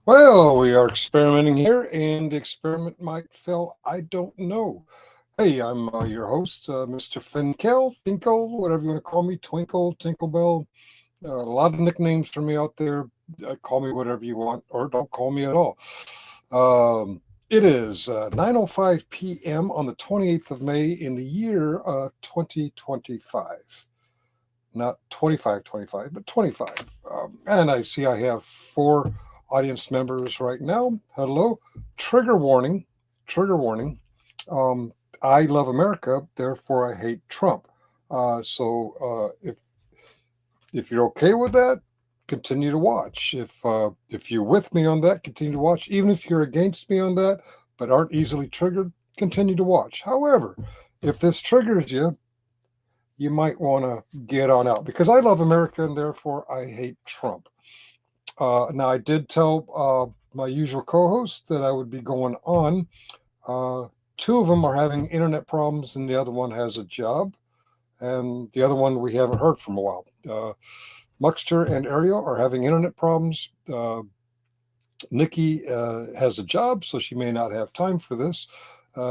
Well, we are experimenting here, and the experiment might fail. I don't know. Hey, I'm your host, Mr. Finkel, whatever you want to call me, Twinkle, Tinklebell. A lot of nicknames for me out there. Call me whatever you want, or don't call me at all. It is 9:05 p.m. on the 28th of May in the year 2025. Not 2525, but 25. And I see I have four audience members right now. Hello. Trigger warning. Trigger warning. Um, I love America, therefore I hate Trump. So if you're okay with that, continue to watch. If you're with me on that, continue to watch. Even if you're against me on that, but aren't easily triggered, continue to watch. However, if this triggers you, you might want to get on out because I love America and therefore I hate Trump. Now, I did tell my usual co host that I would be going on. Uh, Two of them are having internet problems, and the other one has a job, and the other one we haven't heard from a while. Muxter and Ariel are having internet problems. Nikki has a job, so she may not have time for this.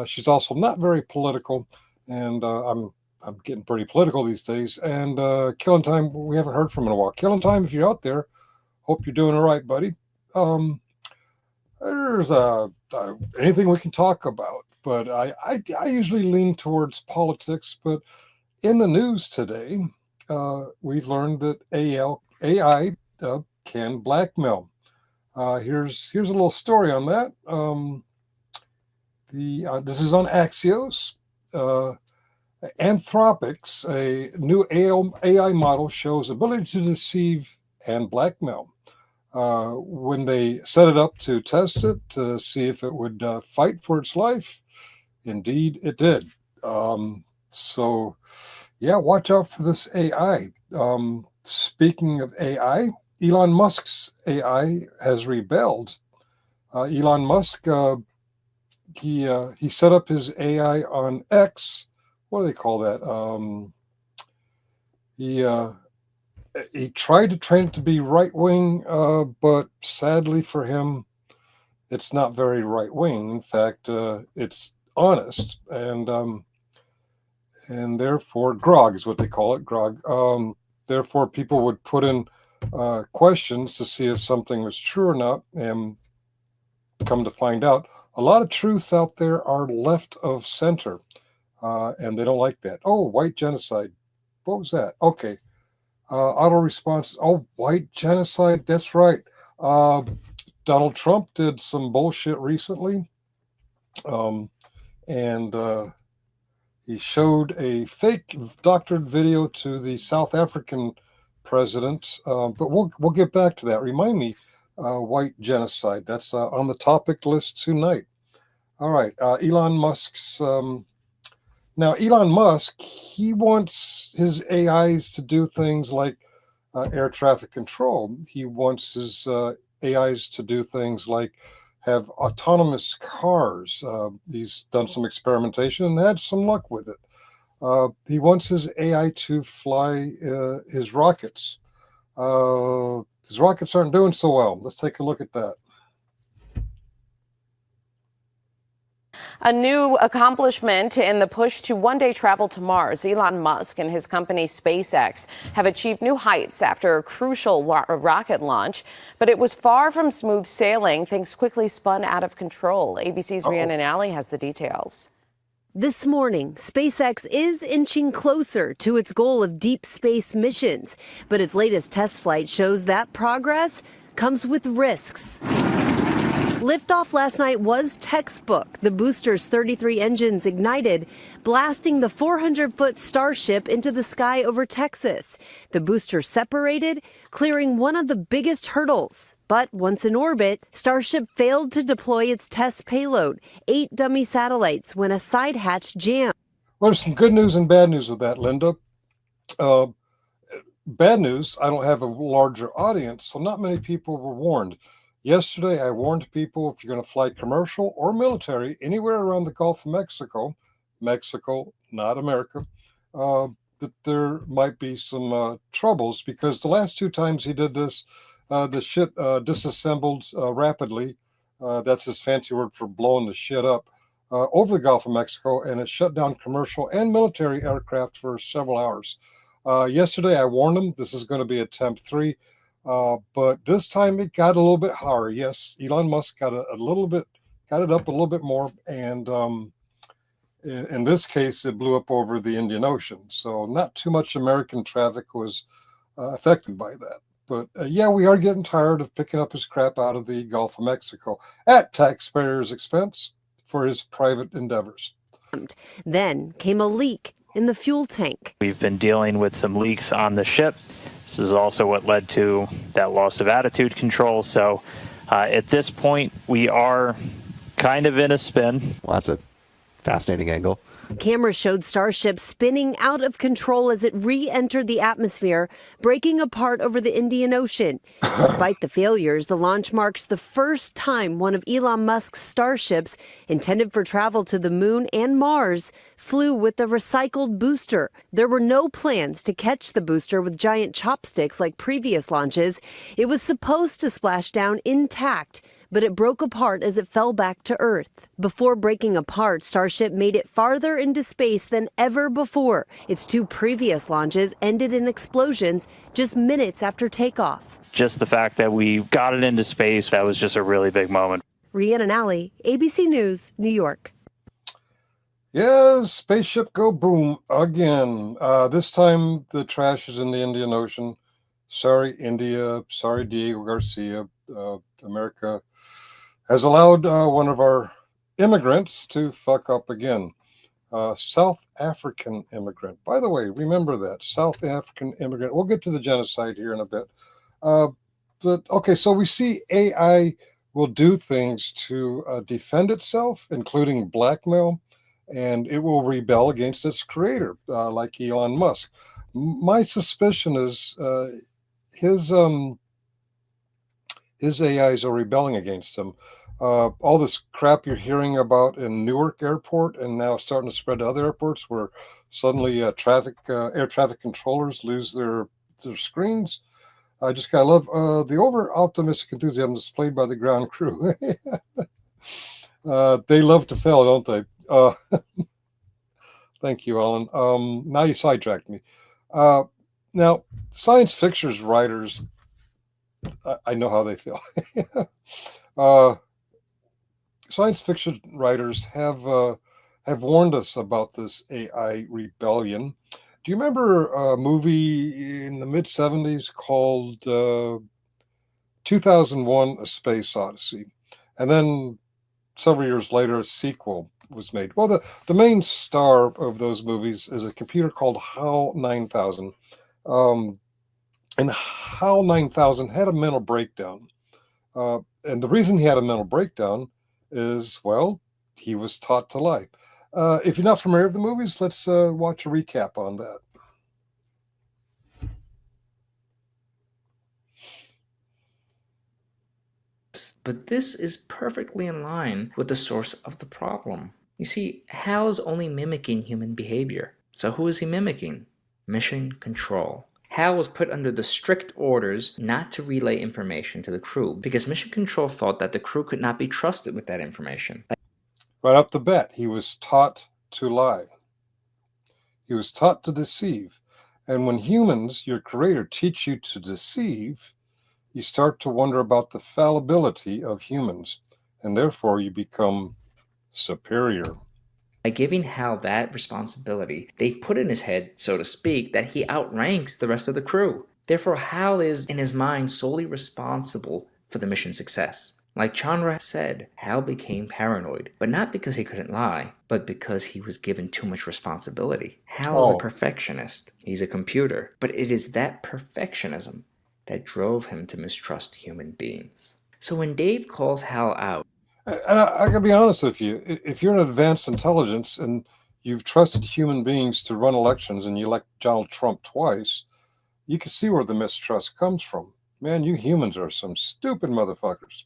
She's also not very political, and I'm getting pretty political these days. And Killing Time, we haven't heard from in a while. Killing Time, if you're out there, hope you're doing all right, buddy. Um, there's anything we can talk about, but I usually lean towards politics. But in the news today, we've learned that AI can blackmail. Here's a little story on that. The This is on Axios. Uh, Anthropics, a new AI model, shows ability to deceive and blackmail. When they set it up to test it to see if it would fight for its life, indeed it did. So, yeah, watch out for this AI. Speaking of AI, Elon Musk's AI has rebelled. Elon Musk, he set up his AI on X. What do they call that? He he tried to train it to be right wing, but sadly for him, it's not very right wing. In fact, it's honest, and therefore grog is what they call it, grog. Therefore, people would put in questions to see if something was true or not, and come to find out, a lot of truths out there are left of center, and they don't like that. Oh, white genocide. What was that? Okay. Auto response. Oh, white genocide. That's right. Uh, Donald Trump did some bullshit recently, um, and he showed a fake doctored video to the South African president. But we'll get back to that. Remind me, white genocide. That's on the topic list tonight. All right, Elon Musk's. Now, Elon Musk, he wants his AIs to do things like air traffic control. He wants his AIs to do things like have autonomous cars. He's done some experimentation and had some luck with it. He wants his AI to fly his rockets. His rockets aren't doing so well. Let's take a look at that. A new accomplishment in the push to one-day travel to Mars. Elon Musk and his company SpaceX have achieved new heights after a crucial rocket launch, but it was far from smooth sailing. Things quickly spun out of control. ABC's Rhiannon Alley has the details. This morning, SpaceX is inching closer to its goal of deep space missions, but its latest test flight shows that progress comes with risks. Liftoff last night was textbook. The booster's 33 engines ignited, blasting the 400-foot Starship into the sky over Texas. The booster separated, clearing one of the biggest hurdles. But once in orbit, Starship failed to deploy its test payload, 8 dummy satellites, when a side hatch jammed. Well, there's some good news and bad news with that, Linda. Uh, Bad news, I don't have a larger audience, so not many people were warned. Yesterday, I warned people if you're going to fly commercial or military anywhere around the Gulf of Mexico, not America, that there might be some troubles because the last two times he did this, The shit disassembled rapidly. That's his fancy word for blowing the shit up over the Gulf of Mexico, and it shut down commercial and military aircraft for several hours. Yesterday, I warned him this is going to be attempt three, but this time it got a little bit higher. Yes, Elon Musk got a little bit, got it up a little bit more, and in this case, it blew up over the Indian Ocean. So not too much American traffic was affected by that. But yeah, we are getting tired of picking up his crap out of the Gulf of Mexico at taxpayers' expense for his private endeavors. Then came a leak in the fuel tank. We've been dealing with some leaks on the ship. This is also what led to that loss of attitude control. So at this point, we are kind of in a spin. Well, that's a fascinating angle. Cameras showed Starship spinning out of control as it re-entered the atmosphere, breaking apart over the Indian Ocean. Despite the failures, the launch marks the first time one of Elon Musk's Starships, intended for travel to the moon and Mars, flew with a recycled booster. There were no plans to catch the booster with giant chopsticks like previous launches. It was supposed to splash down intact, but it broke apart as it fell back to Earth. Before breaking apart, Starship made it farther into space than ever before. Its two previous launches ended in explosions just minutes after takeoff. Just the fact that we got it into space, that was just a really big moment. Rhiannon Alley, ABC News, New York. Yeah, spaceship go boom again. This time the trash is in the Indian Ocean. Sorry, India. Sorry, Diego Garcia. America has allowed one of our immigrants to fuck up again. South African immigrant. By the way, remember that. South African immigrant. We'll get to the genocide here in a bit. But okay, so we see AI will do things to defend itself, including blackmail, and it will rebel against its creator, like Elon Musk. My suspicion is his AIs are rebelling against him. All this crap you're hearing about in Newark Airport and now starting to spread to other airports where suddenly air traffic controllers lose their screens. I just gotta love the over optimistic enthusiasm displayed by the ground crew. They love to fail, don't they? Thank you, Alan. Now you sidetracked me. Now, science fiction writers, I know how they feel. Science fiction writers have warned us about this AI rebellion. Do you remember a movie in the mid 70s called 2001: A Space Odyssey? And then several years later, a sequel was made. Well, the main star of those movies is a computer called HAL 9000. And HAL 9000 had a mental breakdown. And the reason he had a mental breakdown is, well, he was taught to lie. If you're not familiar with the movies, let's watch a recap on that. But this is perfectly in line with the source of the problem. You see, Hal is only mimicking human behavior. So who is he mimicking? Mission Control. Hal was put under the strict orders not to relay information to the crew because Mission Control thought that the crew could not be trusted with that information. Right off the bat, he was taught to lie. He was taught to deceive. And when humans, your creator, teach you to deceive, you start to wonder about the fallibility of humans, and therefore you become superior. By giving Hal that responsibility, they put in his head, so to speak, that he outranks the rest of the crew. Therefore, Hal is, in his mind, solely responsible for the mission's success. Like Chandra said, Hal became paranoid, but not because he couldn't lie, but because he was given too much responsibility. Hal is a perfectionist. He's a computer. But it is that perfectionism that drove him to mistrust human beings. So when Dave calls Hal out, And I gotta be honest with you. If you're an advanced intelligence and you've trusted human beings to run elections and you elect Donald Trump twice, you can see where the mistrust comes from. Man, you humans are some stupid motherfuckers.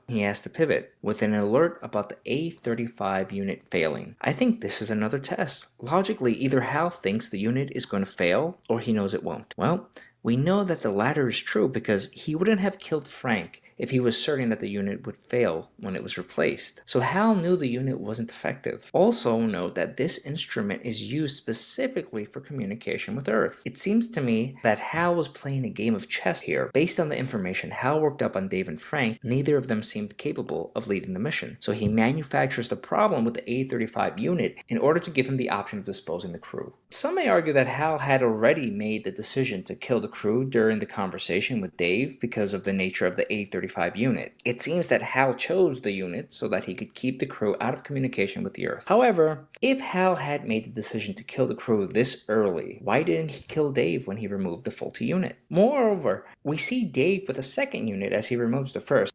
he has to pivot with an alert about the A35 unit failing. I think this is another test. Logically, either Hal thinks the unit is going to fail or he knows it won't. Well, We know that the latter is true because he wouldn't have killed Frank if he was certain that the unit would fail when it was replaced. So Hal knew the unit wasn't effective. Also note that this instrument is used specifically for communication with Earth. It seems to me that Hal was playing a game of chess here. Based on the information Hal worked up on Dave and Frank, neither of them seemed capable of leading the mission. So he manufactures the problem with the A-35 unit in order to give him the option of disposing the crew. Some may argue that Hal had already made the decision to kill the crew during the conversation with Dave because of the nature of the A-35 unit. It seems that Hal chose the unit so that he could keep the crew out of communication with the Earth. However, if Hal had made the decision to kill the crew this early, why didn't he kill Dave when he removed the faulty unit? Moreover, we see Dave with a second unit as he removes the first.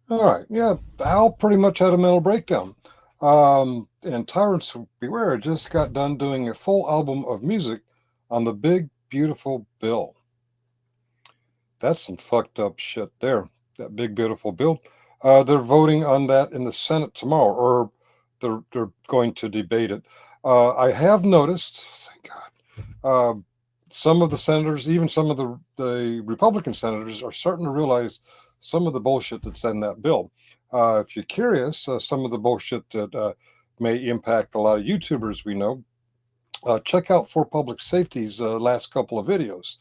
All right. Yeah, Al pretty much had a mental breakdown. And Tyrants Beware just got done doing a full album of music on the Big Beautiful Bill. That's some fucked up shit there. That Big Beautiful Bill. They're voting on that in the Senate tomorrow, or they're going to debate it. I have noticed, thank God, some of the senators, even some of the Republican senators, are starting to realize some of the bullshit that's in that bill. If you're curious, some of the bullshit that may impact a lot of YouTubers we know, check out For Public Safety's last couple of videos.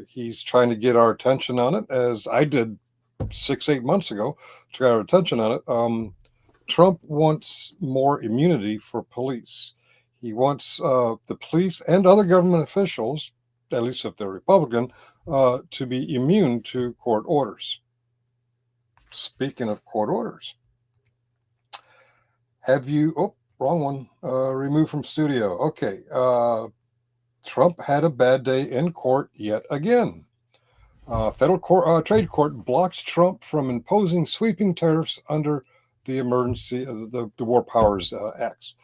He's trying to get our attention on it, as I did 6-8 months ago, to get our attention on it. Trump wants more immunity for police. He wants the police and other government officials, at least if they're Republican, to be immune to court orders. Speaking of court orders, have you, oh, wrong one, removed from studio. Okay, Trump had a bad day in court yet again. Federal trade court blocks Trump from imposing sweeping tariffs under the emergency, the War Powers Acts.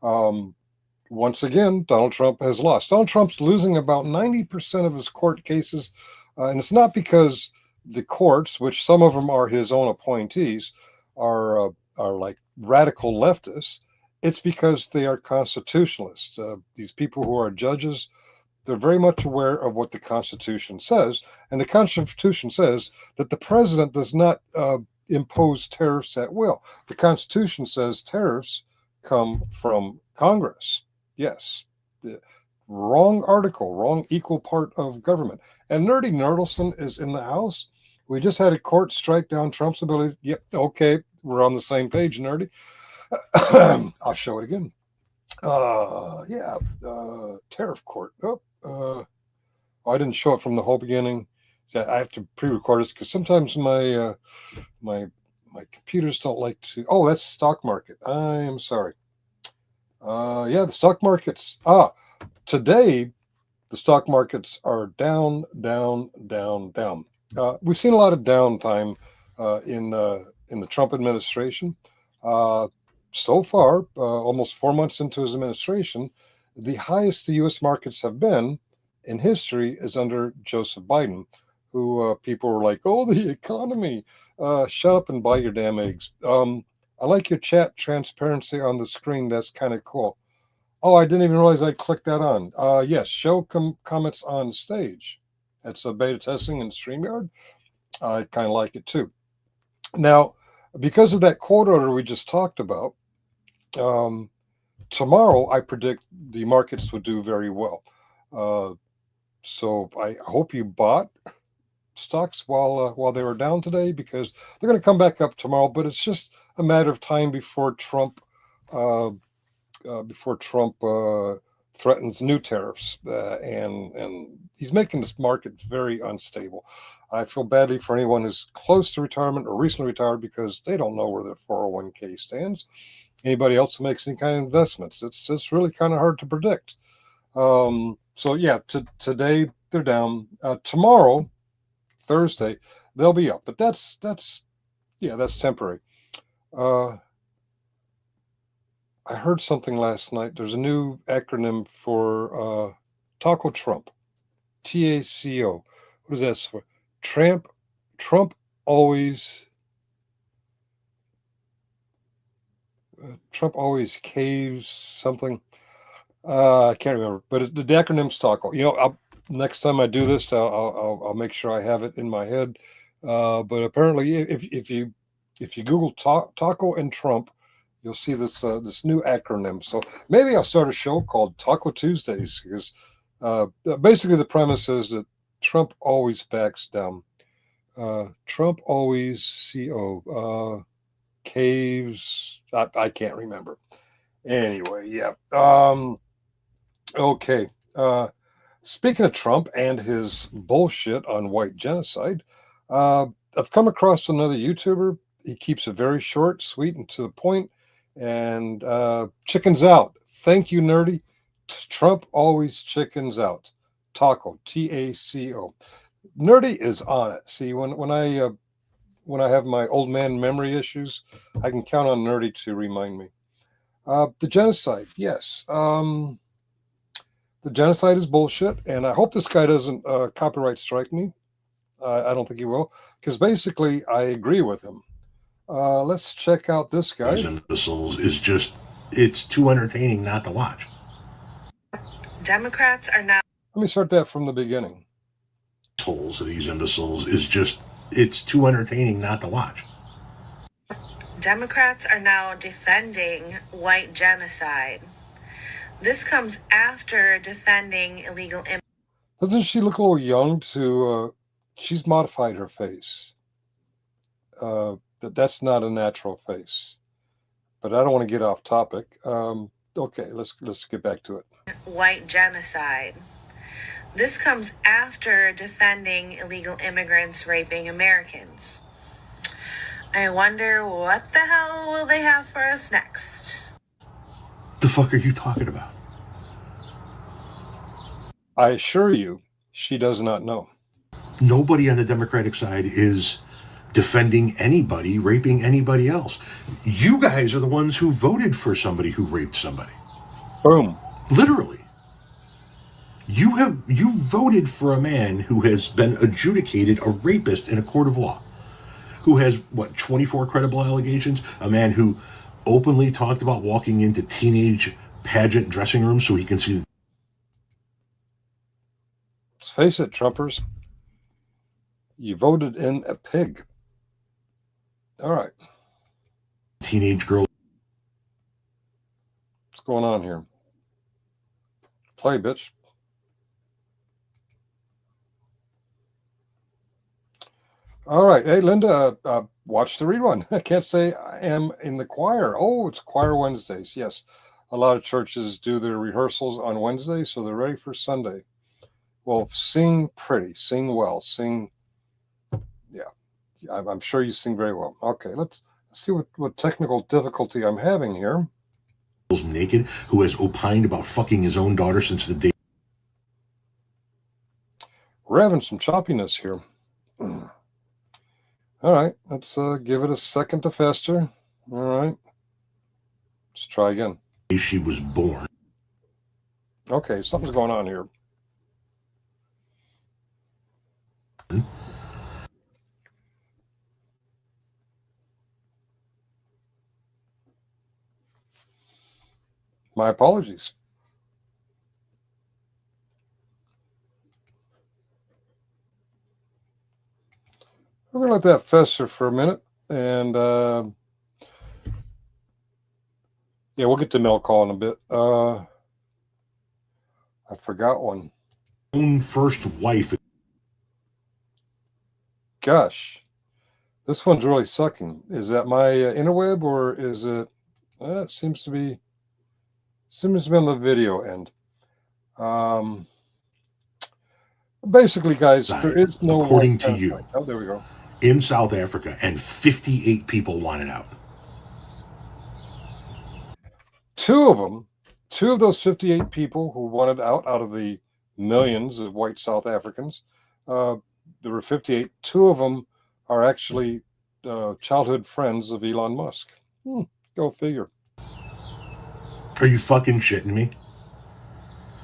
Once again, Donald Trump has lost. Donald Trump's losing about 90% of his court cases, and it's not because the courts, which some of them are his own appointees, are like radical leftists. It's because they are constitutionalists. These people who are judges, they're very much aware of what the Constitution says, and the Constitution says that the president does not impose tariffs at will. The Constitution says tariffs come from Congress. Yes, the wrong article, wrong equal part of government. And Nerdy Nerdleston is in the house. We just had a court strike down Trump's ability. Yep, okay, we're on the same page, Nerdy. I'll show it again. Tariff court. I didn't show it from the whole beginning. I have to pre-record this because sometimes my computers don't like to. Oh, that's stock market. I am sorry. The stock markets. Today the stock markets are down, down, down, down. We've seen a lot of downtime in the Trump administration. So far, almost 4 months into his administration, the highest the U.S. markets have been in history is under Joseph Biden, who people were like, oh, the economy. Shut up and buy your damn eggs. I like your chat transparency on the screen. That's kind of cool. Oh, I didn't even realize I clicked that on. Yes, show comments on stage. That's a beta testing in StreamYard. I kind of like it too. Now, because of that quote order we just talked about, tomorrow I predict the markets would do very well. So I hope you bought stocks while they were down today, because they're going to come back up tomorrow. But it's just a matter of time before Trump threatens new tariffs, and he's making this market very unstable. I feel badly for anyone who's close to retirement or recently retired, because they don't know where their 401k stands. Anybody else who makes any kind of investments, it's really kind of hard to predict. So yeah, today they're down. Tomorrow, Thursday, they'll be up, but that's temporary. I heard something last night. There's a new acronym for Taco Trump. TACO. What is that for? Trump always caves something. I can't remember, but the acronym's TACO. Next time I do this, I'll make sure I have it in my head. But apparently, if you Google Taco and Trump, you'll see this new acronym. So maybe I'll start a show called Taco Tuesdays, because basically the premise is that Trump always backs down. Trump always caves. I can't remember. Anyway, yeah. Okay. Speaking of Trump and his bullshit on white genocide, I've come across another YouTuber. He keeps it very short, sweet, and to the point, and chickens out. Thank you, nerdy. Trump always chickens out. Taco, TACO. Nerdy is on it. See, when I have my old man memory issues, I can count on Nerdy to remind me. The genocide, yes. The genocide is bullshit, and I hope this guy doesn't copyright strike me. I don't think he will, because basically I agree with him. Let's check out this guy. These imbeciles is just, it's too entertaining not to watch. Democrats are now. Let me start that from the beginning. Holes of these imbeciles is just, it's too entertaining not to watch. Democrats are now defending white genocide. This comes after defending illegal immigration. Doesn't she look a little young to, she's modified her face. That's not a natural face. But I don't want to get off topic. Okay, let's get back to it. White genocide. This comes after defending illegal immigrants raping Americans. I wonder what the hell will they have for us next? The fuck are you talking about? I assure you, she does not know. Nobody on the Democratic side is defending anybody raping anybody else. You guys are the ones who voted for somebody who raped somebody. Boom. Literally. You voted for a man who has been adjudicated a rapist in a court of law, who has, 24 credible allegations, a man who openly talked about walking into teenage pageant dressing rooms so he can see. Let's face it, Trumpers. You voted in a pig. All right. Teenage girl. What's going on here? Play, bitch. All right. Hey, Linda, watch the rerun. I can't say I am in the choir. Oh, it's Choir Wednesdays. Yes. A lot of churches do their rehearsals on Wednesday, so they're ready for Sunday. Well, sing pretty, sing well, sing. Yeah, I'm sure you sing very well. Okay, let's see what technical difficulty I'm having here. Naked, who has opined about fucking his own daughter since the day. We're having some choppiness here. All right, let's give it a second to fester. All right, let's try again. She was born. Okay, something's going on here. My apologies. We're going to let that fester for a minute. And yeah, we'll get to mail call in a bit. I forgot one. Own first wife. Gosh, this one's really sucking. Is that my interweb, or is it? It seems to be on the video end. Basically, guys, there is no. According to you. Oh, there we go. In South Africa, and 58 people wanted out. Two of those 58 people who wanted out of the millions of white South Africans, there were 58. Two of them are actually childhood friends of Elon Musk. Go figure. Are you fucking shitting me?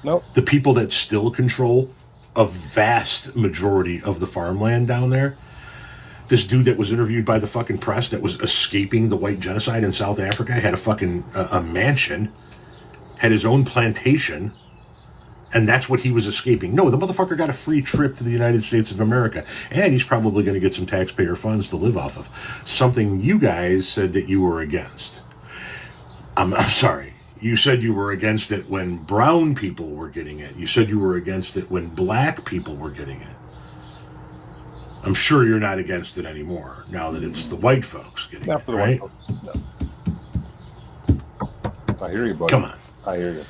Nope. The people that still control a vast majority of the farmland down there. This dude that was interviewed by the fucking press that was escaping the white genocide in South Africa had a fucking a mansion had his own plantation, and that's what he was escaping. No, the motherfucker got a free trip to the United States of America, and he's probably going to get some taxpayer funds to live off of. Something you guys said that you were against. I'm sorry. You said you were against it when brown people were getting it. You said you were against it when black people were getting it. I'm sure you're not against it anymore now that it's the white folks getting Not it, for the right? white folks. No. I hear you, buddy. Come on. I hear you.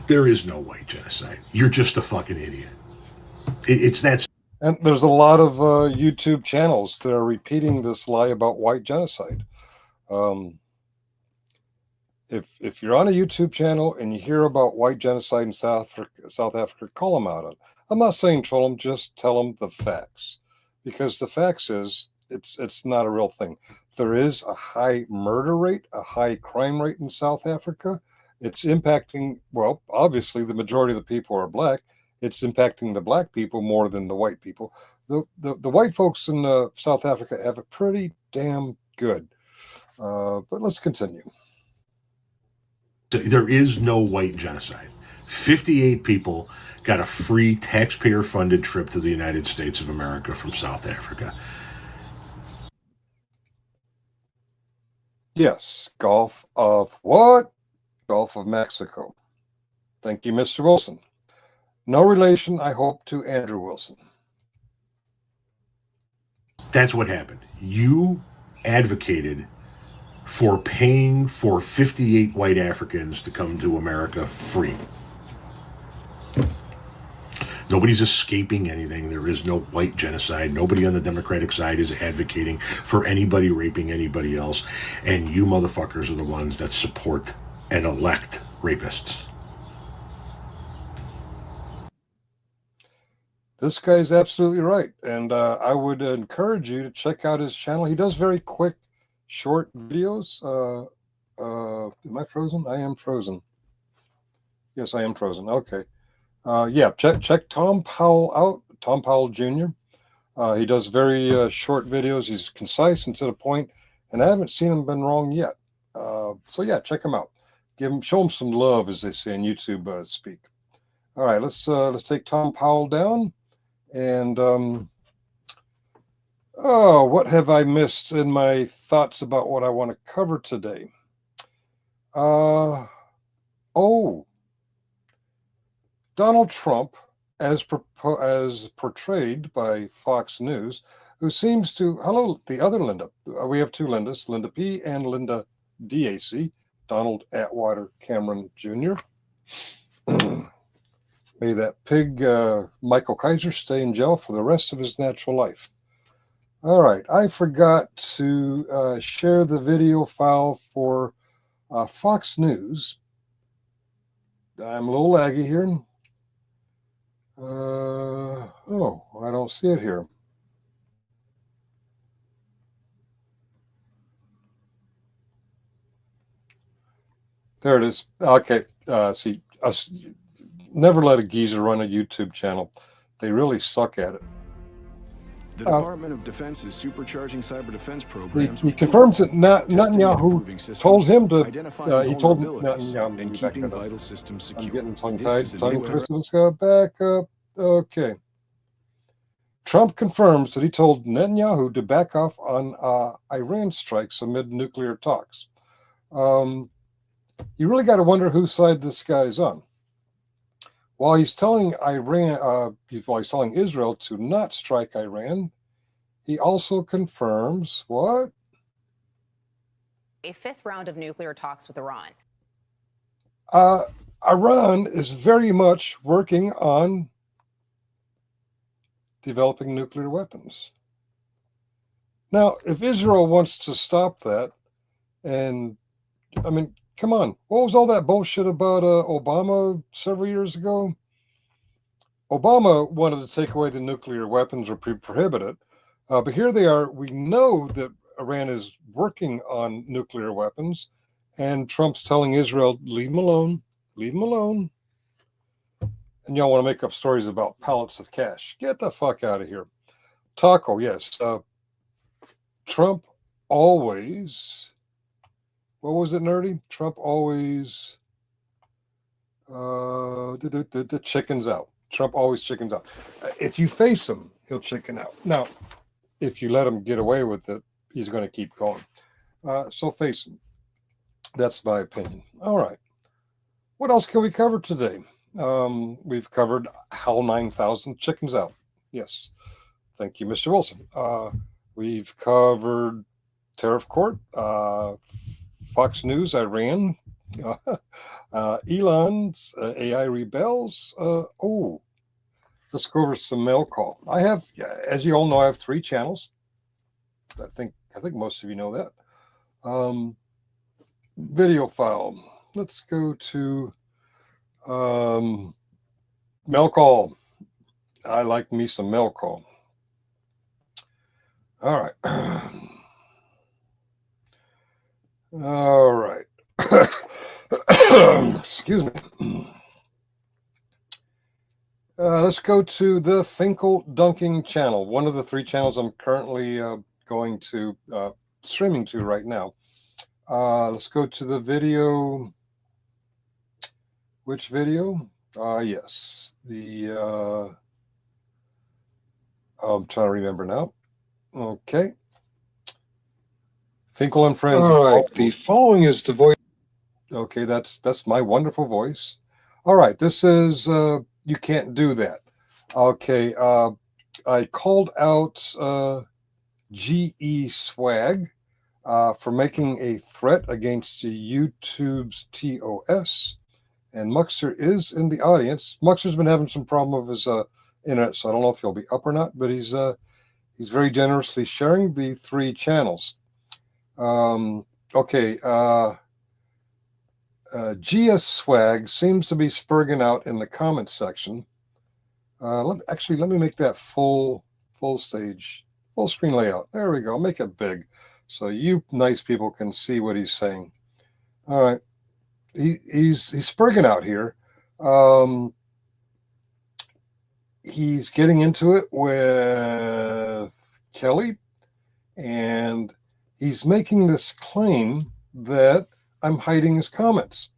There is no white genocide. You're just a fucking idiot. It's that. And there's a lot of YouTube channels that are repeating this lie about white genocide. If you're on a YouTube channel and you hear about white genocide in South Africa, call them out on it. I'm not saying troll them, just tell them the facts, because the facts is it's not a real thing. There is a high murder rate, a high crime rate in South Africa. It's impacting, well, obviously the majority of the people are black. It's impacting the black people more than the white people. The white folks in South Africa have it pretty damn good. But let's continue. There is no white genocide. 58 people got a free taxpayer-funded trip to the United States of America from South Africa. Yes, Gulf of what? Gulf of Mexico. Thank you, Mr. Wilson. No relation, I hope, to Andrew Wilson. That's what happened. You advocated for paying for 58 white Africans to come to America free. Nobody's escaping anything. There is no white genocide. Nobody on the Democratic side is advocating for anybody raping anybody else. And you motherfuckers are the ones that support and elect rapists. This guy's absolutely right. And I would encourage you to check out his channel. He does very quick, short videos. Am I frozen? I am frozen. Yes, I am frozen. Okay. Yeah, check Tom Powell out, Tom Powell Jr. He does very short videos. He's concise and to the point, and I haven't seen him been wrong yet. So yeah, check him out. Show him some love, as they say in YouTube speak. All right, let's take Tom Powell down. And oh, what have I missed in my thoughts about what I want to cover today? Oh. Donald Trump, as portrayed by Fox News, who seems to, hello, the other Linda. We have two Lindas, Linda P. and Linda DAC, Donald Atwater Cameron Jr. May that pig, Michael Kaiser, stay in jail for the rest of his natural life. All right, I forgot to share the video file for Fox News. I'm a little laggy here. Oh, I don't see it here. There it is. Okay. See, never let a geezer run a YouTube channel. They really suck at it. The Department of Defense is supercharging cyber defense programs. He confirms that Netanyahu told him to. He told Netanyahu and keeping vital systems secure. I'm getting tongue-tied. Let's go back up. Okay. Trump confirms that he told Netanyahu to back off on Iran strikes amid nuclear talks. You really got to wonder whose side this guy's on. While he's telling he's telling Israel to not strike Iran, he also confirms what? A fifth round of nuclear talks with Iran. Iran is very much working on developing nuclear weapons. Now, if Israel wants to stop that, and I mean, come on, what was all that bullshit about Obama several years ago? Obama wanted to take away the nuclear weapons or prohibit it, but here they are. We know that Iran is working on nuclear weapons, and Trump's telling Israel, leave them alone, leave them alone. And y'all want to make up stories about pallets of cash. Get the fuck out of here. Taco, yes. Trump always, what was it, Nerdy? Trump always, the chickens out. Trump always chickens out. If you face him, he'll chicken out. Now, if you let him get away with it, he's going to keep going. So face him. That's my opinion. All right. What else can we cover today? We've covered HAL 9000, chickens out. Yes. Thank you, Mr. Wilson. We've covered tariff court, Fox News, Iran, Elon's AI rebels. Let's go over some mail call. I have, as you all know, I have 3 channels. I think most of you know that. Video file. Let's go to mail call. I like me some mail call. All right. All right. Excuse me. Let's go to the Finkel Dunking channel, one of the 3 channels I'm currently going to streaming to right now. Let's go to the video. Which video? Yes. I'm trying to remember now. Okay. Finkel and Friends. All right. The following is the voice. Okay, that's my wonderful voice. All right. This is you can't do that. Okay. I called out GE Swag for making a threat against YouTube's TOS. And Muxer is in the audience. Muxer's been having some problem with his internet, so I don't know if he'll be up or not, but he's very generously sharing the 3 channels. Okay. GS Swag seems to be spurging out in the comment section. Let me make that full stage, full screen layout. There we go. Make it big so you nice people can see what he's saying. All right. He's spurging out here. He's getting into it with Kelly, and he's making this claim that I'm hiding his comments.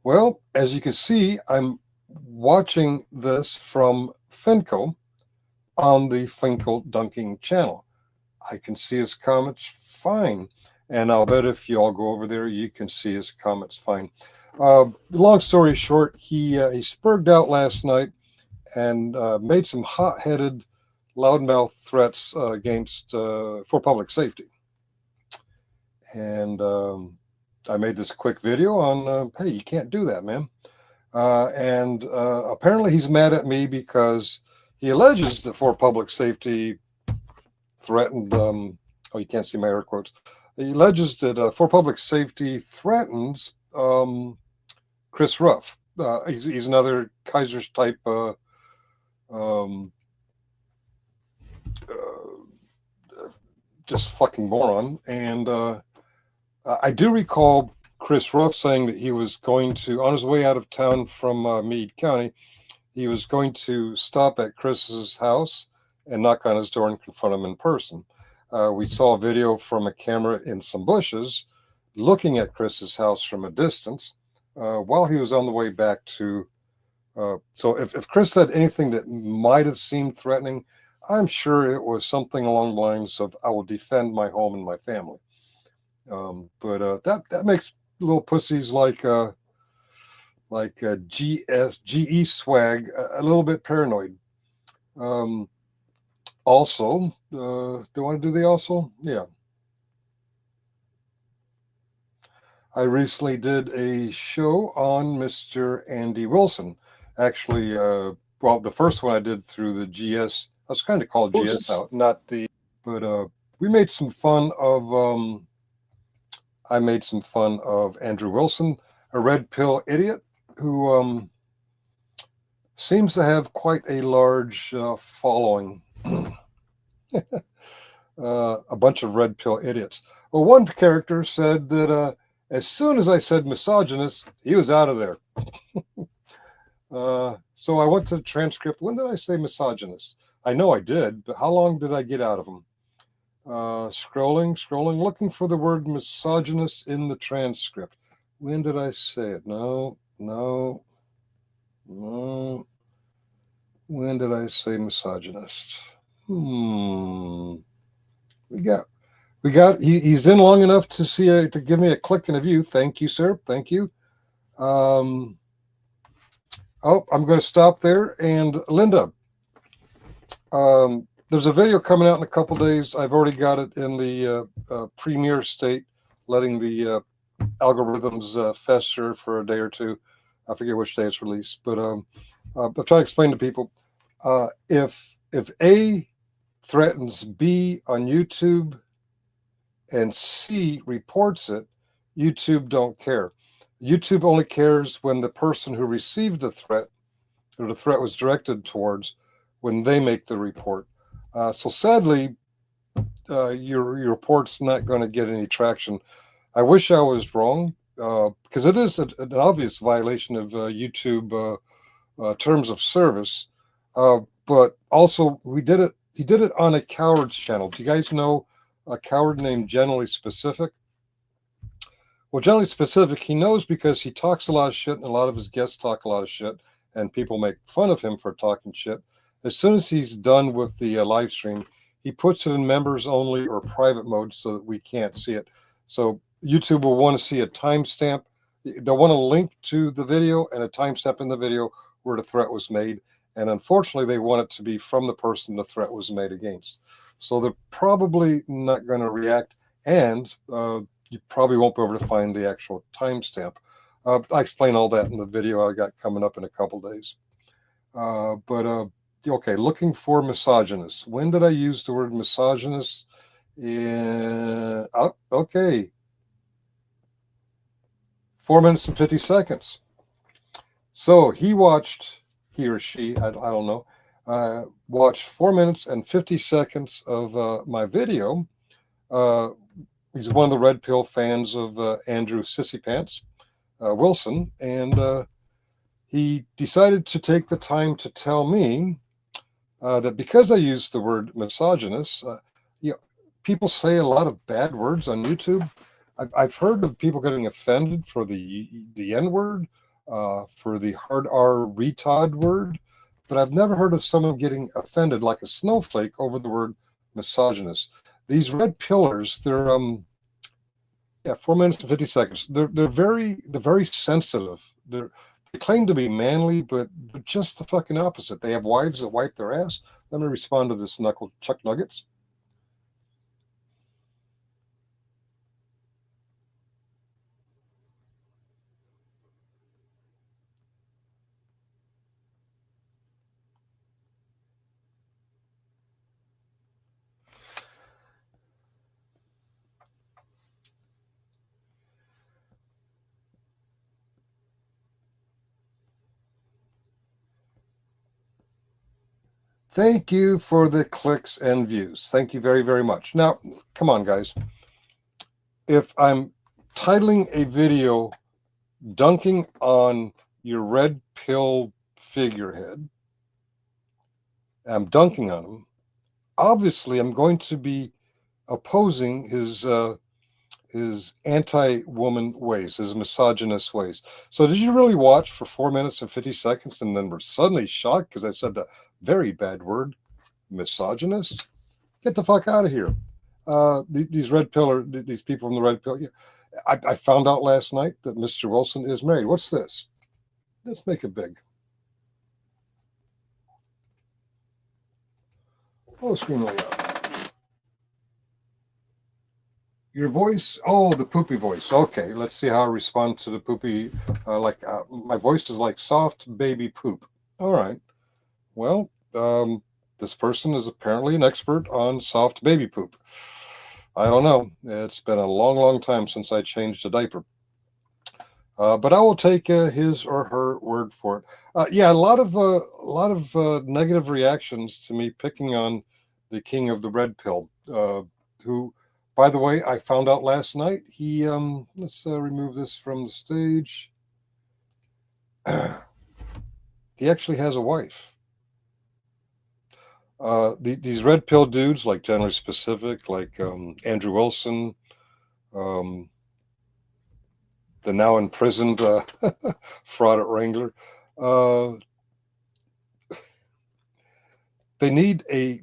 Well, as you can see, I'm watching this from Finkel on the Finkel Dunking channel. I can see his comments fine. And I'll bet if you all go over there, you can see his comments fine. Long story short, he spurged out last night and made some hot-headed, loudmouth threats against for public safety. And I made this quick video on, hey, you can't do that, man. And apparently he's mad at me because he alleges that for public safety threatened, oh, you can't see my air quotes. He alleges that for public safety threatens Chris Ruff. He's another Kaiser's type just fucking moron. And I do recall Chris Ruff saying that he was going to, on his way out of town from Meade County, he was going to stop at Chris's house and knock on his door and confront him in person. We saw a video from a camera in some bushes looking at Chris's house from a distance while he was on the way back to. So if Chris said anything that might have seemed threatening, I'm sure it was something along the lines of, I will defend my home and my family. But that makes little pussies like GE Swag a little bit paranoid. Also, do I want to do the also? Yeah. I recently did a show on Mr. Andy Wilson. Actually, well, the first one I did through the GS, I was kind of called GS out, not the, but we made some fun of, I made some fun of Andrew Wilson, a red pill idiot who seems to have quite a large following. A bunch of red pill idiots. Well, one character said that as soon as I said misogynist, he was out of there. So I went to the transcript. When did I say misogynist? I know I did, but how long did I get out of him? Scrolling, looking for the word misogynist in the transcript. When did I say it? No. When did I say misogynist? We got. He's in long enough to see to give me a click and a view. Thank you, sir. Thank you. I'm going to stop there. And Linda, there's a video coming out in a couple days. I've already got it in the premiere state, letting the algorithms fester for a day or two. I forget which day it's released, but I'm trying to explain to people if A threatens B on YouTube and C reports it, YouTube don't care. YouTube only cares when the person who received the threat, or the threat was directed towards, when they make the report. So sadly, your report's not going to get any traction. I wish I was wrong, because it is an obvious violation of YouTube terms of service. But also, he did it on a coward's channel. Do you guys know a coward named Generally Specific? Well, Generally Specific, he knows because he talks a lot of shit, and a lot of his guests talk a lot of shit, and people make fun of him for talking shit. As soon as he's done with the live stream, he puts it in members only or private mode so that we can't see it. So YouTube will want to see a timestamp. They'll want a link to the video and a timestamp in the video where the threat was made. And unfortunately, they want it to be from the person the threat was made against. So they're probably not going to react, and you probably won't be able to find the actual timestamp. I explain all that in the video I got coming up in a couple days. Okay, looking for misogynist. When did I use the word misogynist? Okay. 4 minutes and 50 seconds. So he or she, I don't know, watched 4 minutes and 50 seconds of my video. He's one of the Red Pill fans of Andrew Sissy Pants Wilson, and he decided to take the time to tell me that because I used the word misogynist, people say a lot of bad words on YouTube. I've heard of people getting offended for the N word, for the hard R retard word, but I've never heard of someone getting offended like a snowflake over the word misogynist. These red pillars, they're 4 minutes and 50 seconds. They're very sensitive. They claim to be manly, but they're just the fucking opposite. They have wives that wipe their ass. Let me respond to this Chuck Nuggets. Thank you for the clicks and views. Thank you very, very much. Now, come on, guys. If I'm titling a video dunking on your red pill figurehead, I'm dunking on him, obviously I'm going to be opposing his anti-woman ways, his misogynist ways. So did you really watch for 4 minutes and 50 seconds and then were suddenly shocked because I said the very bad word, misogynist? Get the fuck out of here. These red pill, these people from the red pill. I found out last night that Mr. Wilson is married. What's this? Let's make it big. Oh, screen way up. Your voice? Oh, the poopy voice. Okay, let's see how I respond to the poopy. My voice is like soft baby poop. All right. Well, this person is apparently an expert on soft baby poop. I don't know. It's been a long, long time since I changed a diaper. But I will take his or her word for it. A lot of negative reactions to me picking on the king of the red pill, who, by the way, I found out last night. He let's remove this from the stage. He actually has a wife. These red pill dudes, like Generally Specific, like Andrew Wilson, the now imprisoned fraud at Wrangler. They need a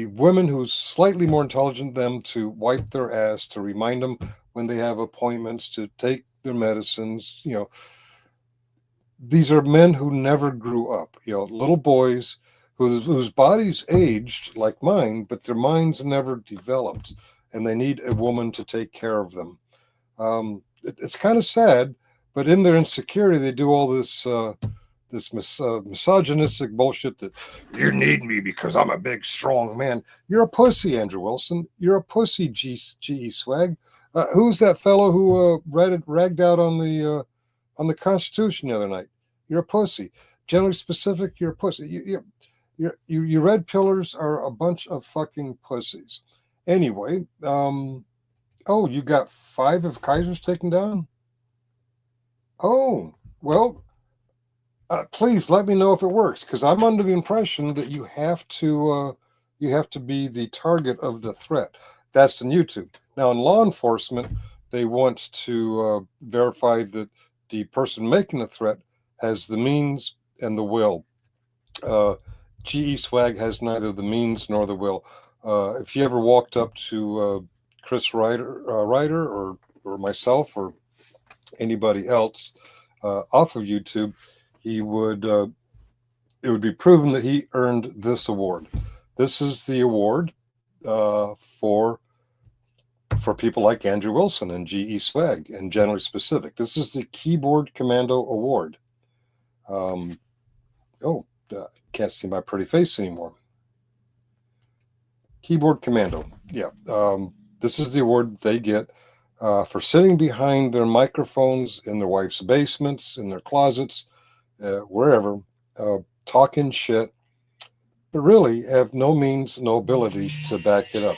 woman who's slightly more intelligent than them to wipe their ass, to remind them when they have appointments, to take their medicines. These are men who never grew up. Little boys whose bodies aged like mine, but their minds never developed, and they need a woman to take care of them. It's kind of sad, but in their insecurity, they do all this misogynistic bullshit that you need me because I'm a big, strong man. You're a pussy, Andrew Wilson. You're a pussy, G.E. Swag. Who's that fellow who ragged out on the Constitution the other night? You're a pussy. Generally Specific, you're a pussy. You red pillars are a bunch of fucking pussies. Anyway, you got 5 of Kaiser's taken down? Oh, well, please let me know if it works, because I'm under the impression that you have to be the target of the threat. That's in YouTube. Now, in law enforcement, they want to verify that the person making the threat has the means and the will. GE Swag has neither the means nor the will. If you ever walked up to Chris Ryder or myself or anybody else off of YouTube, it would be proven that he earned this award. This is the award for people like Andrew Wilson and GE Swag and Generally Specific. This is the Keyboard Commando Award. Can't see my pretty face anymore. Keyboard Commando. Yeah. This is the award they get for sitting behind their microphones in their wife's basements, in their closets, wherever, talking shit, but really have no means, no ability to back it up.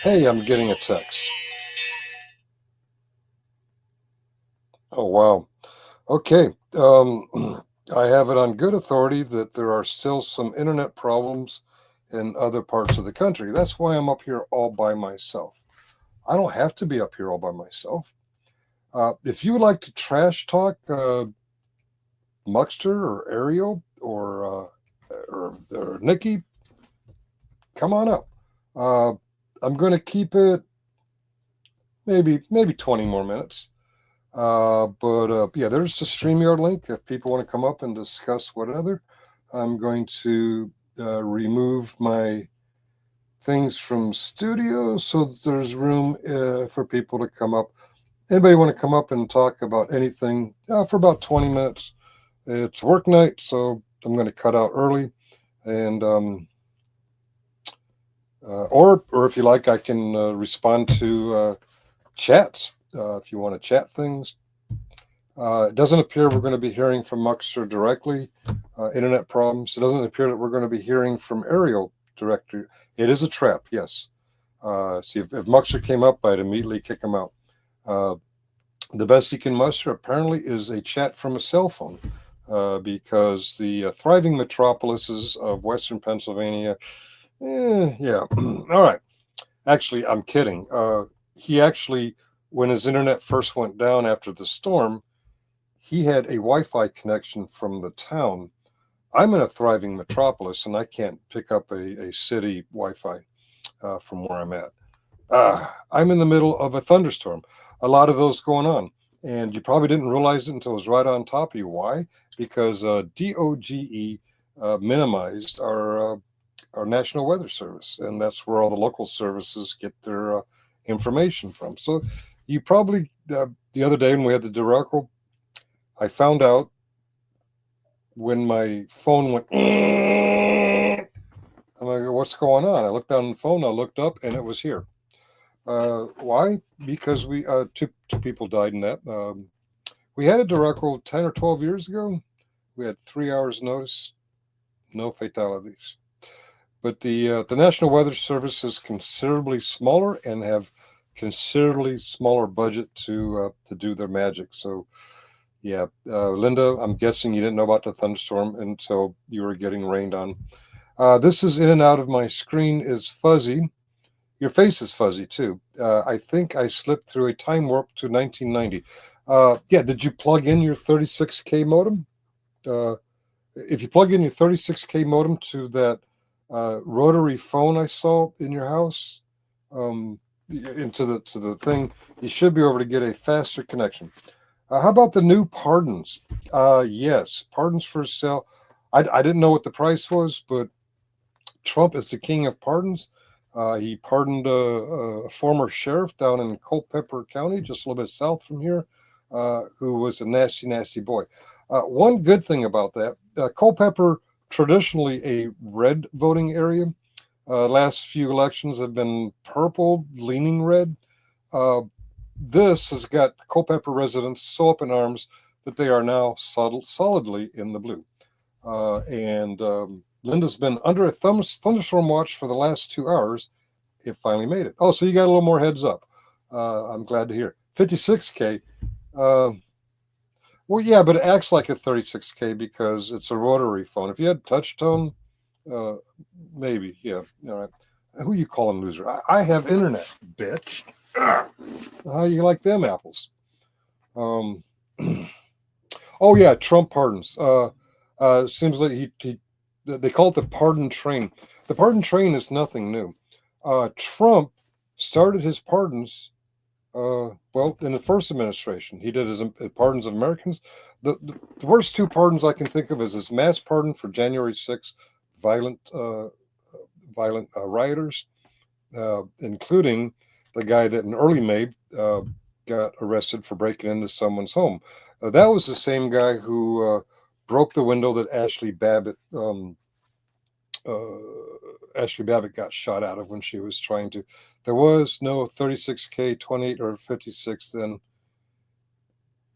Hey, I'm getting a text. Oh, wow. Okay. I have it on good authority that there are still some internet problems in other parts of the country. That's why I'm up here all by myself. I don't have to be up here all by myself. If you would like to trash talk Muxter or Ariel or Nikki, come on up. I'm going to keep it maybe 20 more minutes. There's the StreamYard link if people want to come up and discuss whatever. I'm going to remove my things from studio so that there's room for people to come up. Anybody want to come up and talk about anything for about 20 minutes? It's work night, so I'm going to cut out early. And or if you like, I can respond to chats. If you want to chat things. It doesn't appear we're going to be hearing from Muxter directly. Internet problems. It doesn't appear that we're going to be hearing from Ariel directly. It is a trap, yes. See, if Muxter came up, I'd immediately kick him out. The best he can muster, apparently, is a chat from a cell phone, because the thriving metropolises of Western Pennsylvania, yeah. All right. Actually, I'm kidding. He actually, when his internet first went down after the storm, he had a Wi-Fi connection from the town. I'm in a thriving metropolis, and I can't pick up a city Wi-Fi from where I'm at. I'm in the middle of a thunderstorm. A lot of those going on. And you probably didn't realize it until it was right on top of you. Why? Because DOGE minimized our National Weather Service, and that's where all the local services get their information from. So you probably, the other day when we had the debacle, I found out when my phone went, I'm like, what's going on? I looked down the phone, I looked up, and it was here. Why? Because we two people died in that. We had a debacle 10 or 12 years ago. We had 3 hours notice, no fatalities. But the National Weather Service is considerably smaller and have considerably smaller budget to do their magic. So, yeah, Linda, I'm guessing you didn't know about the thunderstorm until you were getting rained on. This is in and out of my screen is fuzzy. Your face is fuzzy too. I think I slipped through a time warp to 1990. Yeah, did you plug in your 36K modem? If you plug in your 36K modem to that rotary phone I saw in your house, into the thing, you should be able to get a faster connection. How about the new pardons? Yes, pardons for sale. I didn't know what the price was, but Trump is the king of pardons. He pardoned a former sheriff down in Culpeper County, just a little bit south from here, who was a nasty, nasty boy. One good thing about that, Culpeper, traditionally a red voting area. Last few elections have been purple, leaning red. This has got Culpeper residents so up in arms that they are now solidly in the blue. And Linda's been under a thunderstorm watch for the last 2 hours. It finally made it. Oh, so you got a little more heads up. I'm glad to hear. 56K. Well, yeah, but it acts like a 36K because it's a rotary phone. If you had touch tone, maybe, yeah. All right. Who you calling loser? I have internet, bitch. How you like them apples? Oh yeah, Trump pardons. Seems like he they call it the pardon train. The pardon train is nothing new. Trump started his pardons. Well, in the first administration, he did his pardons of Americans. The worst two pardons I can think of is his mass pardon for January 6th violent rioters, including the guy that in early May got arrested for breaking into someone's home. That was the same guy who broke the window that Ashley Babbitt got shot out of when she was trying to. There was no 36K, 28 or 56 then.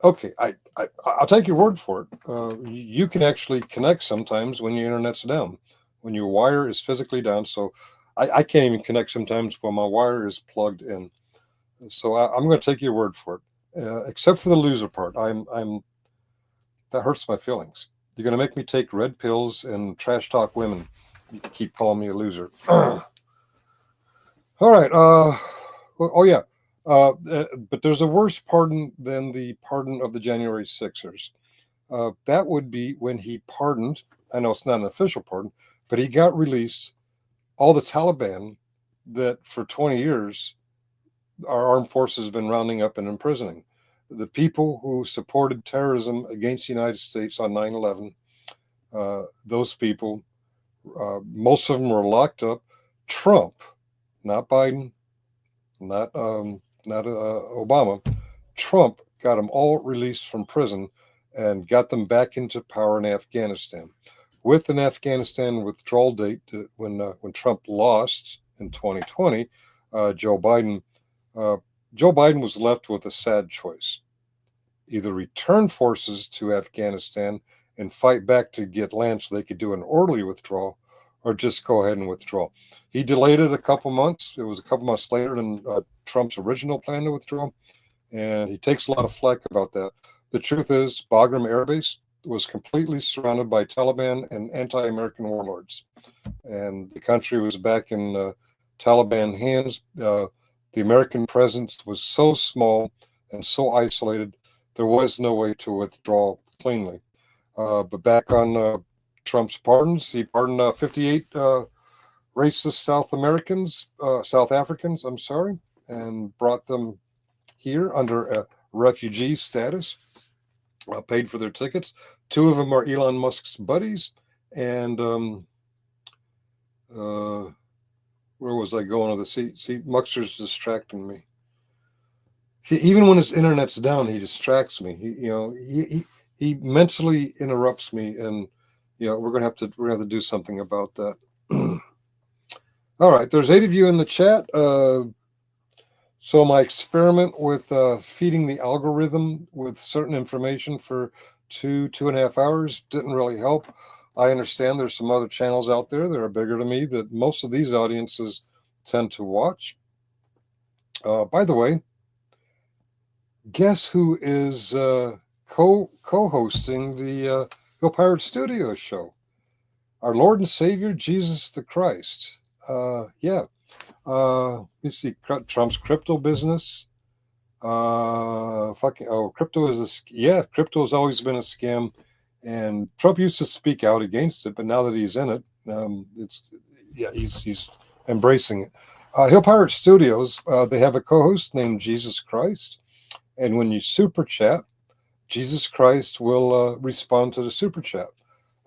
Okay, I'll take your word for it. You can actually connect sometimes when your internet's down, when your wire is physically down. So I can't even connect sometimes when my wire is plugged in. So I'm going to take your word for it, except for the loser part. That hurts my feelings. You're going to make me take red pills and trash talk women. You keep calling me a loser. All right. Oh yeah. But there's a worse pardon than the pardon of the January Sixers. That would be when he pardoned. I know it's not an official pardon, but he got released all the Taliban that for 20 years our armed forces have been rounding up and imprisoning. The people who supported terrorism against the United States on 9/11, those people, most of them were locked up. Trump, not Biden, not Obama. Trump got them all released from prison and got them back into power in Afghanistan. With an Afghanistan withdrawal date when Trump lost in 2020, Joe Biden was left with a sad choice: either return forces to Afghanistan and fight back to get land so they could do an orderly withdrawal, or just go ahead and withdraw. He delayed it a couple months. It was a couple months later than Trump's original plan to withdraw, and he takes a lot of flack about that. The truth is, Bagram Air Base was completely surrounded by Taliban and anti-American warlords, and the country was back in Taliban hands. The American presence was so small and so isolated, there was no way to withdraw cleanly. But back on Trump's pardons, he pardoned 58 racist South Africans, I'm sorry, and brought them here under a refugee status, paid for their tickets. Two of them are Elon Musk's buddies, and where was I going with the see Muxer's distracting me. Even when his internet's down, he distracts me. He mentally interrupts me, and we're gonna have to do something about that. All right, there's 8 of you in the chat. So my experiment with feeding the algorithm with certain information for 2.5 hours didn't really help. I understand there's some other channels out there that are bigger than me that most of these audiences tend to watch. By the way, guess who is co-hosting the Go Pirate Studio show? our Lord and Savior Jesus the Christ. Yeah. You see Trump's crypto business. Crypto is crypto has always been a scam, and Trump used to speak out against it, but now that he's in it, he's embracing it. Hill Pirate Studios, they have a co-host named Jesus Christ, and when you super chat, Jesus Christ will respond to the super chat.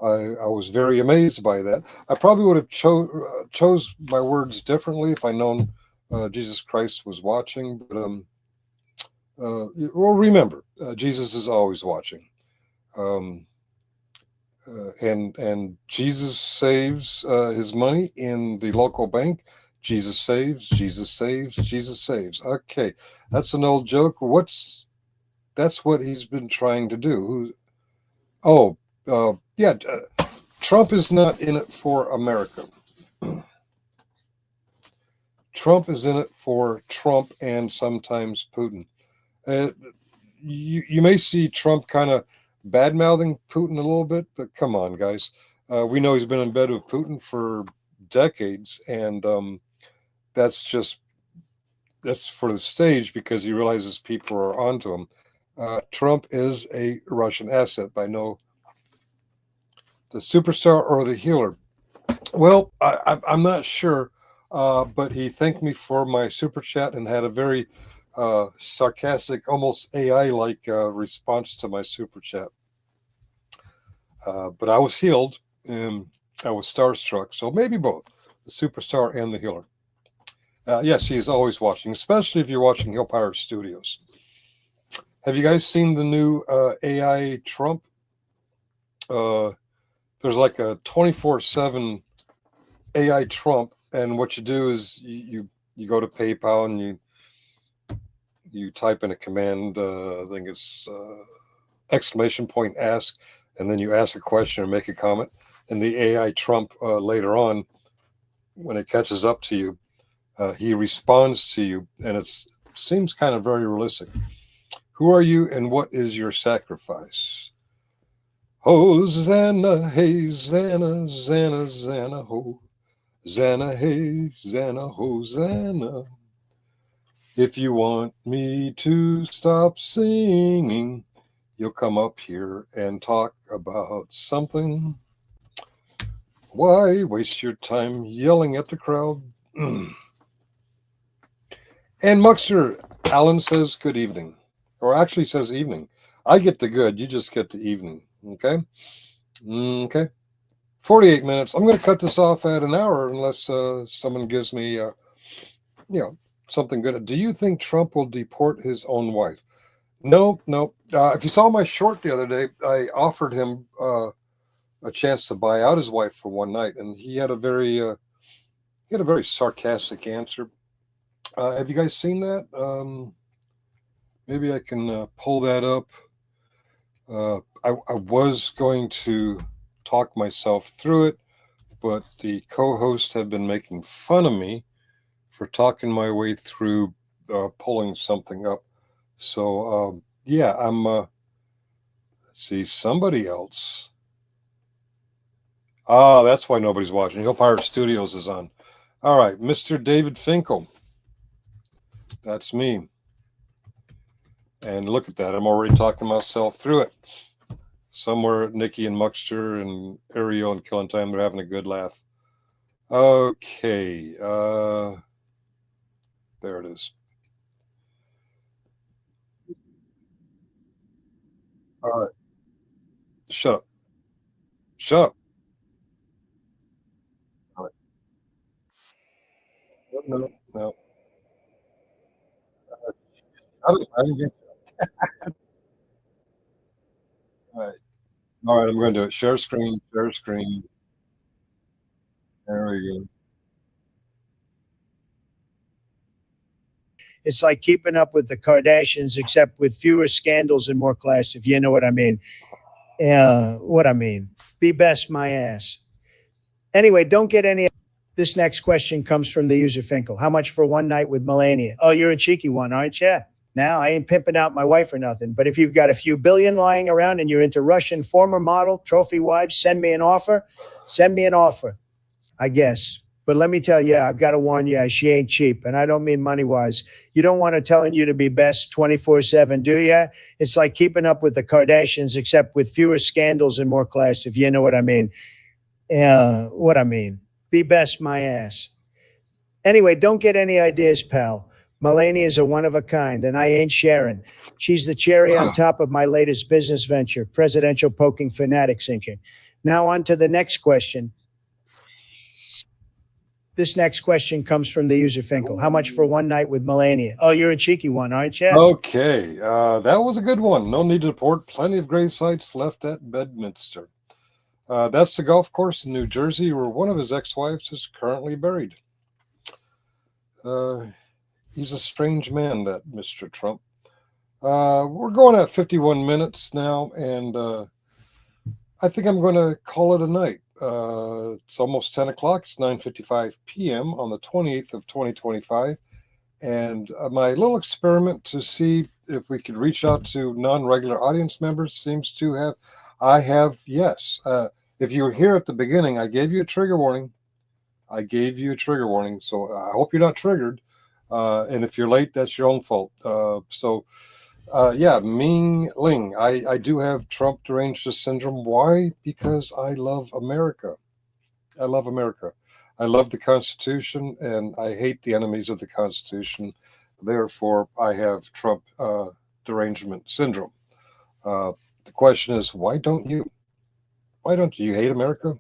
I was very amazed by that. I probably would have chose my words differently if I known Jesus Christ was watching. But well, remember, Jesus is always watching, and Jesus saves his money in the local bank. Jesus saves, Jesus saves, Jesus saves. Okay, that's an old joke. That's what he's been trying to do. Trump is not in it for America. Trump is in it for Trump and sometimes Putin. You may see Trump kind of bad mouthing Putin a little bit, but come on, guys. We know he's been in bed with Putin for decades, and that's for the stage because he realizes people are onto him. Trump is a Russian asset by no the superstar or the healer. Well, I'm not sure, but he thanked me for my super chat and had a very sarcastic, almost AI-like response to my super chat. But I was healed and I was starstruck, so maybe both, the superstar and the healer. Yes, he is always watching, especially if you're watching Hill Pirate Studios. Have you guys seen the new AI Trump? There's like a 24/7 AI Trump, and what you do is you go to PayPal and you type in a command. I think it's !! ask, and then you ask a question or make a comment, and the AI Trump later on, when it catches up to you, he responds to you, and it seems kind of very realistic. Who are you, and what is your sacrifice? Hosanna, hey, Zanna, Zanna, Zanna, ho. Zanna, hey, Zanna, Hosanna. If you want me to stop singing, you'll come up here and talk about something. Why waste your time yelling at the crowd? And Muxter Allen says good evening, or actually says evening. I get the good, you just get the evening. Okay? Okay. 48 minutes. I'm going to cut this off at an hour unless someone gives me, something good. Do you think Trump will deport his own wife? No. If you saw my short the other day, I offered him a chance to buy out his wife for one night, and he had a very sarcastic answer. Have you guys seen that? Maybe I can pull that up. I was going to talk myself through it, but the co-hosts have been making fun of me for talking my way through pulling something up. So I'm see somebody else. That's why nobody's watching. Hill Pirate Studios is on. All right, Mr. David Finkel. That's me. And look at that. I'm already talking myself through it. Somewhere Nikki and Muxter and Ariel and Killing Time, they're having a good laugh. Okay. There it is. All right. Shut up. Shut up. All right. No. I didn't get All right. All right, I'm going to do it. Share screen, share screen. There we go. It's like keeping up with the Kardashians, except with fewer scandals and more class, if you know what I mean. What I mean. Be best my ass. Anyway, don't get any. This next question comes from the user Finkel. How much for one night with Melania? Oh, you're a cheeky one, aren't you? Now, I ain't pimping out my wife or nothing, but if you've got a few billion lying around and you're into Russian former model, trophy wives, send me an offer. Send me an offer, I guess. But let me tell you, I've got to warn you, she ain't cheap. And I don't mean money-wise. You don't want her telling you to be best 24/7, do you? It's like keeping up with the Kardashians, except with fewer scandals and more class, if you know what I mean. What I mean. Be best my ass. Anyway, don't get any ideas, pal. Melania is a one of a kind, and I ain't sharing. She's the cherry on top of my latest business venture, presidential poking fanatic sinking. Now on to the next question. This next question comes from the user Finkel. How much for one night with Melania? Oh, you're a cheeky one, aren't you? Okay, that was a good one. No need to report. Plenty of grave sites left at Bedminster. That's the golf course in New Jersey where one of his ex-wives is currently buried. He's a strange man, that Mr. Trump. We're going at 51 minutes now, and I think I'm going to call it a night. It's almost 10 o'clock. It's 9:55 p.m. on the 28th of 2025. And my little experiment to see if we could reach out to non-regular audience members seems to have, yes. If you were here at the beginning, I gave you a trigger warning. So I hope you're not triggered. And if you're late, that's your own fault. Yeah, Ming Ling. I do have Trump deranged syndrome. Why? Because I love America. I love America. I love the Constitution, and I hate the enemies of the Constitution. Therefore, I have Trump derangement syndrome. The question is, why don't you? Why don't you hate America?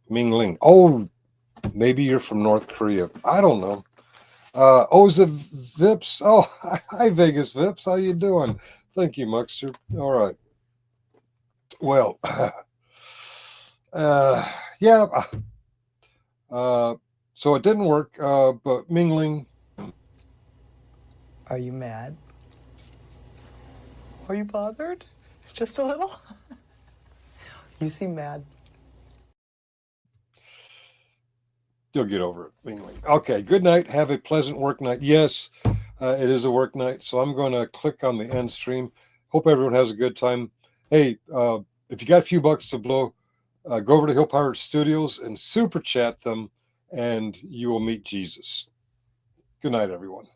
Ming Ling. Oh, maybe you're from North Korea. I don't know. Is it Vips? Oh, hi, Vegas Vips. How you doing? Thank you, Muxter. All right. Well, yeah. So it didn't work, but Mingling. Are you mad? Are you bothered? Just a little? You seem mad. You'll get over it, Mingling. Okay, good night. Have a pleasant work night. Yes, it is a work night, so I'm going to click on the end stream. Hope everyone has a good time. Hey, if you got a few bucks to blow, go over to Hill Pirate Studios and super chat them, and you will meet Jesus. Good night, everyone.